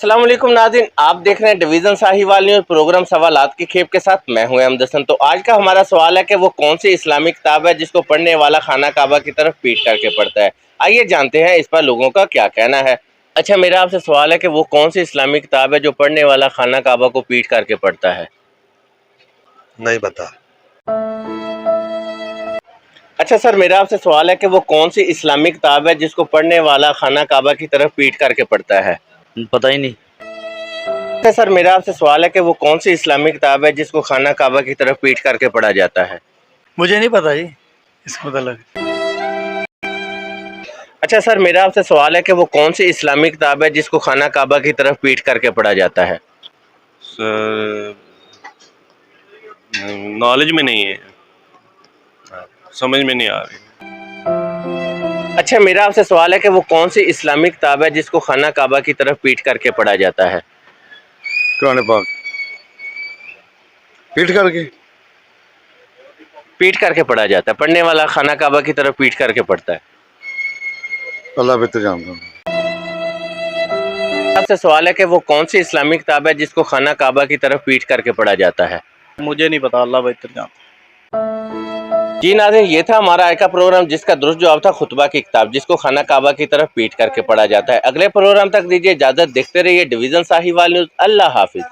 अस्सलाम वालेकुम नाज़रीन, आप देख रहे हैं डिवीज़न साहिवाल न्यूज़ प्रोग्राम सवालात की खेप के साथ मैं हूं अहमद हसन। तो आज का हमारा सवाल है कि वो कौन सी इस्लामी किताब है जिसको पढ़ने वाला खाना काबा की तरफ पीठ करके पढ़ता है। आइए जानते हैं इस पर लोगों का क्या कहना है। अच्छा, मेरा आपसे सवाल है कि वो कौन सी इस्लामी किताब है जो पढ़ने वाला खाना काबा को पीठ करके पढ़ता है। नहीं पता। अच्छा सर, मेरा आपसे सवाल है कि वो कौन सी इस्लामी किताब है जिसको पढ़ने वाला खाना काबा की तरफ पीठ करके पढ़ता है। पता ही नहीं। अच्छा सर, मेरा आपसे सवाल है कि वो कौन सी इस्लामी किताब है जिसको खाना काबा की तरफ पीठ करके पढ़ा जाता है। मुझे नहीं पता जी इसको मतलब। अच्छा सर, मेरा आपसे सवाल है कि वो कौन सी इस्लामी किताब है जिसको खाना काबा की तरफ पीठ करके पढ़ा जाता है। सर नॉलेज में नहीं है, समझ में नहीं आ रही। अच्छा, मेरा आपसे सवाल है कि वो कौन सी इस्लामी किताब है जिसको खाना काबा की तरफ पीठ करके पढ़ा जाता है। कुरान पाक। पीठ करके पीठ करके पढ़ा जाता है, पढ़ने वाला खाना काबा की तरफ पीठ करके पढ़ता है। अल्लाह बेहतर जानता हूँ। आपसे सवाल है कि वो कौन सी इस्लामी किताब है जिसको खाना काबा की तरफ पीठ करके पढ़ा जाता है। मुझे नहीं पता, अल्लाह बेहतर जानता। जी नाज़रीन, ये था हमारा आज का प्रोग्राम जिसका दुरुस्त जवाब था खुतबा की किताब जिसको खाना काबा की तरफ पीठ करके पढ़ा जाता है। अगले प्रोग्राम तक दीजिए इजाज़त, देखते रहिए डिवीज़न साहिवाल न्यूज़। अल्लाह हाफिज़।